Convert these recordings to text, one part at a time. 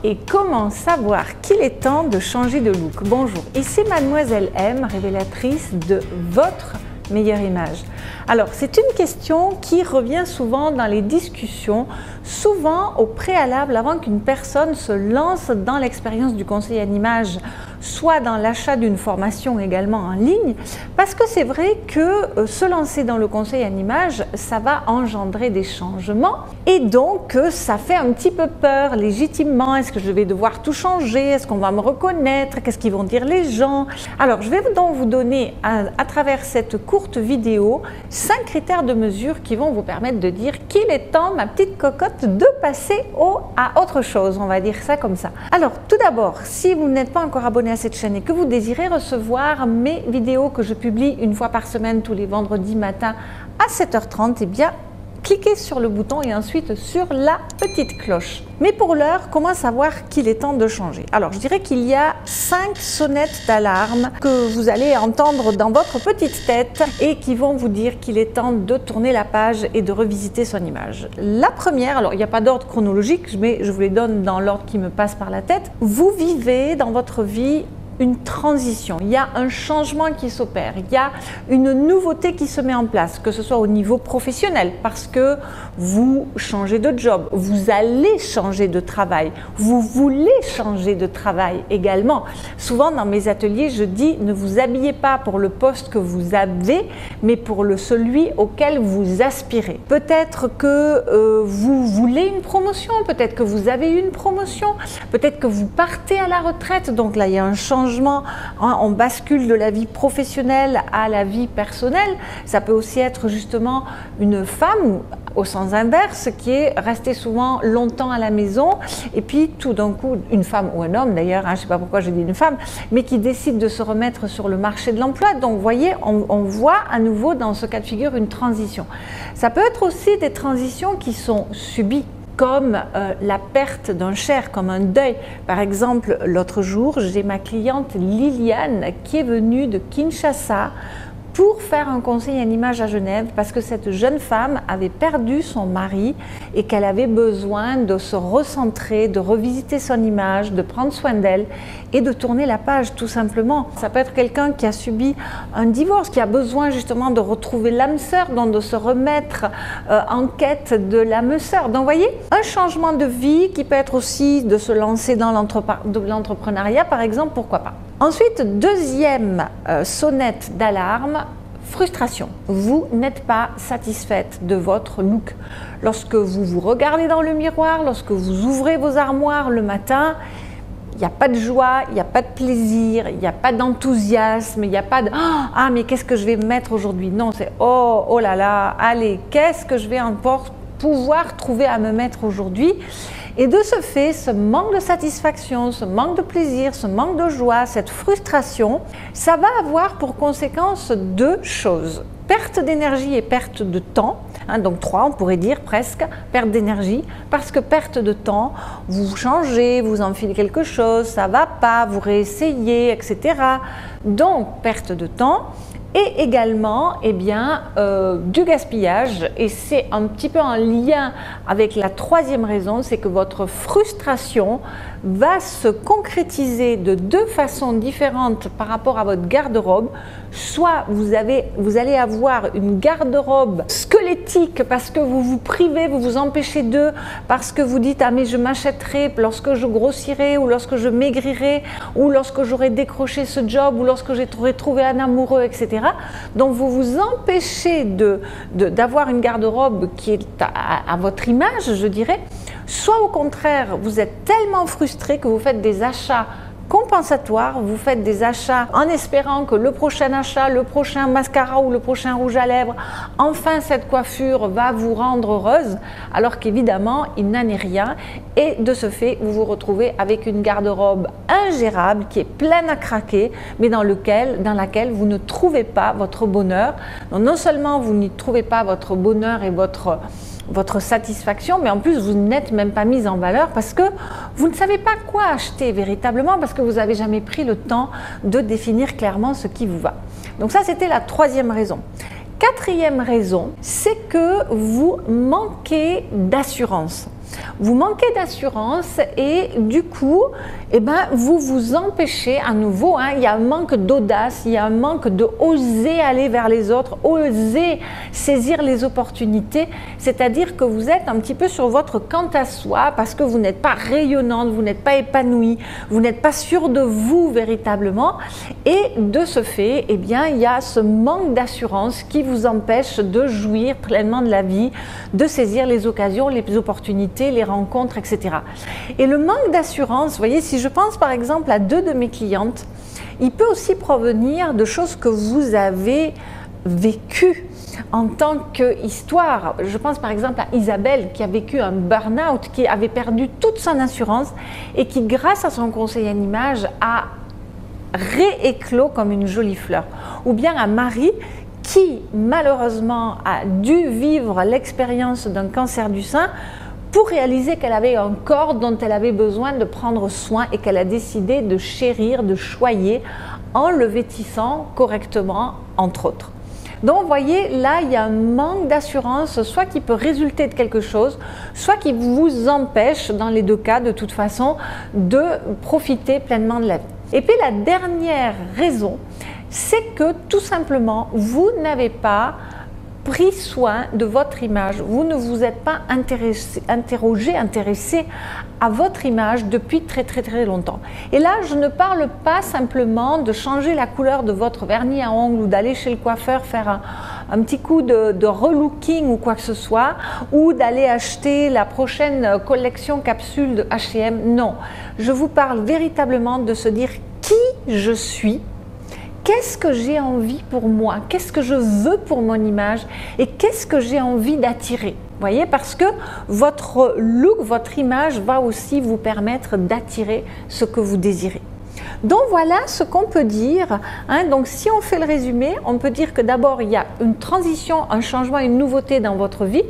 Et comment savoir qu'il est temps de changer de look? Bonjour, ici Mademoiselle M, révélatrice de votre meilleure image. Alors, c'est une question qui revient souvent dans les discussions, souvent au préalable, avant qu'une personne se lance dans l'expérience du conseil en image, soit dans l'achat d'une formation également en ligne, parce que c'est vrai que se lancer dans le conseil en image, ça va engendrer des changements et donc ça fait un petit peu peur, légitimement. Est-ce que je vais devoir tout changer? Est-ce qu'on va me reconnaître? Qu'est-ce qu'ils vont dire les gens? Alors, je vais donc vous donner à travers cette courte vidéo 5 critères de mesure qui vont vous permettre de dire qu'il est temps, ma petite cocotte, de passer à autre chose, on va dire ça comme ça. Alors, tout d'abord, si vous n'êtes pas encore abonné à cette chaîne et que vous désirez recevoir mes vidéos que je publie une fois par semaine, tous les vendredis matin à 7h30, eh bien, cliquez sur le bouton et ensuite sur la petite cloche. Mais pour l'heure, comment savoir qu'il est temps de changer? Alors, je dirais qu'il y a 5 sonnettes d'alarme que vous allez entendre dans votre petite tête et qui vont vous dire qu'il est temps de tourner la page et de revisiter son image. La première, alors il n'y a pas d'ordre chronologique, mais je vous les donne dans l'ordre qui me passe par la tête. Vous vivez dans votre vie une transition, il y a un changement qui s'opère, il y a une nouveauté qui se met en place, que ce soit au niveau professionnel, parce que vous changez de job, vous allez changer de travail, vous voulez changer de travail également. Souvent dans mes ateliers, je dis ne vous habillez pas pour le poste que vous avez, mais pour celui auquel vous aspirez. Peut-être que vous voulez une promotion, peut-être que vous avez une promotion, peut-être que vous partez à la retraite, donc là il y a un changement. On bascule de la vie professionnelle à la vie personnelle. Ça peut aussi être justement une femme, au sens inverse, qui est restée souvent longtemps à la maison et puis tout d'un coup, une femme ou un homme d'ailleurs, je ne sais pas pourquoi je dis une femme, mais qui décide de se remettre sur le marché de l'emploi. Donc vous voyez, on voit à nouveau dans ce cas de figure une transition. Ça peut être aussi des transitions qui sont subies, comme la perte d'un cher, comme un deuil. Par exemple, l'autre jour, j'ai ma cliente Liliane qui est venue de Kinshasa pour faire un conseil en image à Genève parce que cette jeune femme avait perdu son mari et qu'elle avait besoin de se recentrer, de revisiter son image, de prendre soin d'elle et de tourner la page tout simplement. Ça peut être quelqu'un qui a subi un divorce, qui a besoin justement de retrouver l'âme sœur, donc de se remettre en quête de l'âme sœur. Donc vous voyez, un changement de vie qui peut être aussi de se lancer dans l'entrepreneuriat par exemple, pourquoi pas. Ensuite, deuxième sonnette d'alarme, frustration. Vous n'êtes pas satisfaite de votre look. Lorsque vous vous regardez dans le miroir, lorsque vous ouvrez vos armoires le matin, il n'y a pas de joie, il n'y a pas de plaisir, il n'y a pas d'enthousiasme, il n'y a pas de « Ah, mais qu'est-ce que je vais mettre aujourd'hui ?» Non, c'est « Oh là là, allez, qu'est-ce que je vais encore pouvoir trouver à me mettre aujourd'hui ?» Et de ce fait, ce manque de satisfaction, ce manque de plaisir, ce manque de joie, cette frustration, ça va avoir pour conséquence 2 choses. Perte d'énergie et perte de temps, donc 3 on pourrait dire presque, perte d'énergie, parce que perte de temps, vous changez, vous enfilez quelque chose, ça ne va pas, vous réessayez, etc. Donc perte de temps. Et également, eh bien, du gaspillage, et c'est un petit peu en lien avec la troisième raison, c'est que votre frustration va se concrétiser de 2 façons différentes par rapport à votre garde-robe. Soit vous allez avoir une garde-robe squelettique parce que vous vous privez, vous vous empêchez d'eux, parce que vous dites « Ah mais je m'achèterai lorsque je grossirai ou lorsque je maigrirai ou lorsque j'aurai décroché ce job ou lorsque j'aurai trouvé un amoureux, etc. » Donc vous vous empêchez d'avoir une garde-robe qui est à votre image, je dirais. Soit au contraire, vous êtes tellement frustré que vous faites des achats compensatoires, vous faites des achats en espérant que le prochain achat, le prochain mascara ou le prochain rouge à lèvres, enfin cette coiffure va vous rendre heureuse, alors qu'évidemment il n'en est rien et de ce fait vous vous retrouvez avec une garde-robe ingérable qui est pleine à craquer, mais dans laquelle vous ne trouvez pas votre bonheur. Donc non seulement vous n'y trouvez pas votre bonheur et votre satisfaction, mais en plus vous n'êtes même pas mise en valeur parce que vous ne savez pas quoi acheter véritablement parce que vous n'avez jamais pris le temps de définir clairement ce qui vous va. Donc ça, c'était la troisième raison. Quatrième raison, c'est que vous manquez d'assurance. vous manquez d'assurance et du coup, eh ben, vous vous empêchez à nouveau, hein, il y a un manque d'audace, il y a un manque de oser aller vers les autres, oser saisir les opportunités, c'est-à-dire que vous êtes un petit peu sur votre quant à soi parce que vous n'êtes pas rayonnante, vous n'êtes pas épanouie, vous n'êtes pas sûr de vous véritablement et de ce fait, eh bien, il y a ce manque d'assurance qui vous empêche de jouir pleinement de la vie, de saisir les occasions, les opportunités, les rencontres, etc. Et le manque d'assurance, vous voyez, si je pense par exemple à 2 de mes clientes, il peut aussi provenir de choses que vous avez vécues en tant qu'histoire. Je pense par exemple à Isabelle qui a vécu un burn-out, qui avait perdu toute son assurance et qui, grâce à son conseil en image, a rééclos comme une jolie fleur. Ou bien à Marie qui malheureusement a dû vivre l'expérience d'un cancer du sein pour réaliser qu'elle avait un corps dont elle avait besoin de prendre soin et qu'elle a décidé de chérir, de choyer en le vêtissant correctement, entre autres. Donc vous voyez, là il y a un manque d'assurance, soit qui peut résulter de quelque chose, soit qui vous empêche, dans les 2 cas de toute façon, de profiter pleinement de la vie. Et puis la dernière raison, c'est que tout simplement, vous n'avez pas pris soin de votre image, vous ne vous êtes pas intéressé à votre image depuis très longtemps. Et là, je ne parle pas simplement de changer la couleur de votre vernis à ongles ou d'aller chez le coiffeur faire un petit coup de relooking ou quoi que ce soit, ou d'aller acheter la prochaine collection capsule de H&M. Non, je vous parle véritablement de se dire qui je suis. Qu'est-ce que j'ai envie pour moi? Qu'est-ce que je veux pour mon image? Et qu'est-ce que j'ai envie d'attirer? Vous voyez, parce que votre look, votre image va aussi vous permettre d'attirer ce que vous désirez. Donc voilà ce qu'on peut dire, hein. Donc si on fait le résumé, on peut dire que d'abord il y a une transition, un changement, une nouveauté dans votre vie.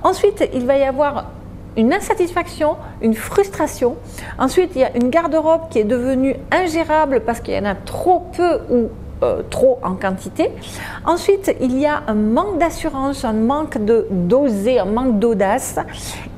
Ensuite, il va y avoir une insatisfaction, une frustration. Ensuite, il y a une garde-robe qui est devenue ingérable parce qu'il y en a trop peu ou trop en quantité. Ensuite, il y a un manque d'assurance, un manque d'oser, un manque d'audace.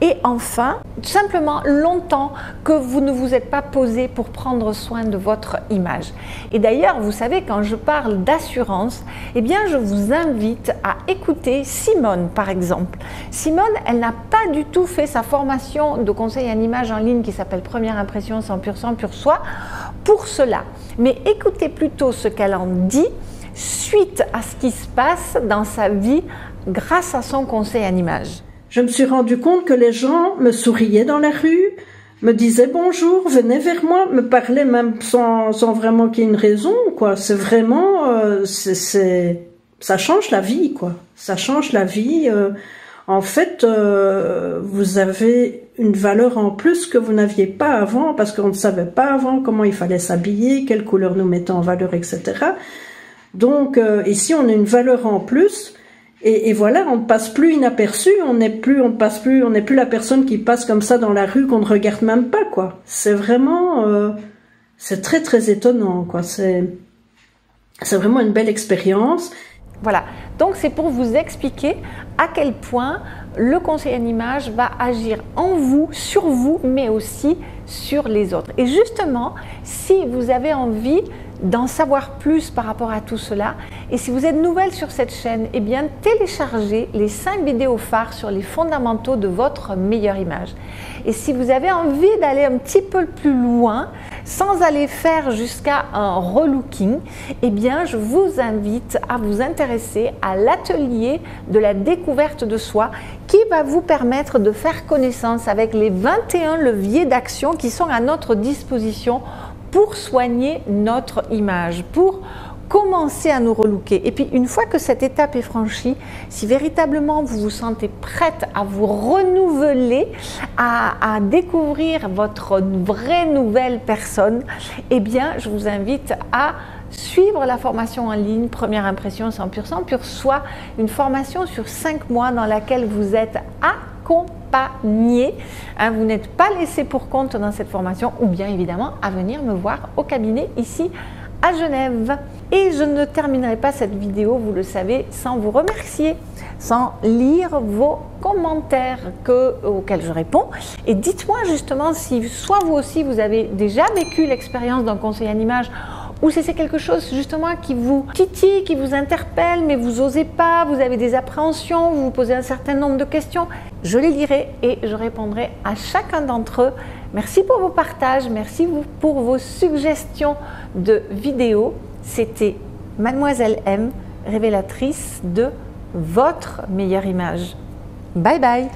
Et enfin, tout simplement longtemps que vous ne vous êtes pas posé pour prendre soin de votre image. Et d'ailleurs, vous savez, quand je parle d'assurance, eh bien, je vous invite à écouter Simone, par exemple. Simone, elle n'a pas du tout fait sa formation de conseil en image en ligne qui s'appelle Première impression 100% pur soi pour cela. Mais écoutez plutôt ce qu'elle en dit suite à ce qui se passe dans sa vie grâce à son conseil en image. Je me suis rendu compte que les gens me souriaient dans la rue, me disaient bonjour, venaient vers moi, me parlaient même sans vraiment qu'il y ait une raison, quoi. C'est vraiment, ça change la vie, quoi. Ça change la vie. En fait, vous avez une valeur en plus que vous n'aviez pas avant, parce qu'on ne savait pas avant comment il fallait s'habiller, quelle couleur nous mettait en valeur, etc. Donc ici, on a une valeur en plus. Et voilà, on ne passe plus inaperçu, on n'est plus la personne qui passe comme ça dans la rue qu'on ne regarde même pas, quoi. C'est vraiment, c'est très étonnant, quoi. C'est vraiment une belle expérience. Voilà, donc c'est pour vous expliquer à quel point le conseil en image va agir en vous, sur vous, mais aussi sur les autres. Et justement, si vous avez envie d'en savoir plus par rapport à tout cela, et si vous êtes nouvelle sur cette chaîne, eh bien téléchargez les 5 vidéos phares sur les fondamentaux de votre meilleure image. Et si vous avez envie d'aller un petit peu plus loin, sans aller faire jusqu'à un relooking, eh bien je vous invite à vous intéresser à l'atelier de la découverte de soi qui va vous permettre de faire connaissance avec les 21 leviers d'action qui sont à notre disposition pour soigner notre image, pour commencer à nous relooker. Et puis une fois que cette étape est franchie, si véritablement vous vous sentez prête à vous renouveler, à découvrir votre vraie nouvelle personne, eh bien je vous invite à suivre la formation en ligne Première impression 100% pur soi, une formation sur 5 mois dans laquelle vous êtes accompagné, hein, vous n'êtes pas laissé pour compte dans cette formation, ou bien évidemment à venir me voir au cabinet ici à Genève. Et je ne terminerai pas cette vidéo, vous le savez, sans vous remercier, sans lire vos commentaires auxquels je réponds. Et dites-moi justement si soit vous aussi vous avez déjà vécu l'expérience d'un conseiller en image, ou si c'est quelque chose justement qui vous titille, qui vous interpelle, mais vous n'osez pas, vous avez des appréhensions, vous vous posez un certain nombre de questions. Je les lirai et je répondrai à chacun d'entre eux. Merci pour vos partages, merci pour vos suggestions de vidéos. C'était Mademoiselle M, révélatrice de votre meilleure image. Bye bye!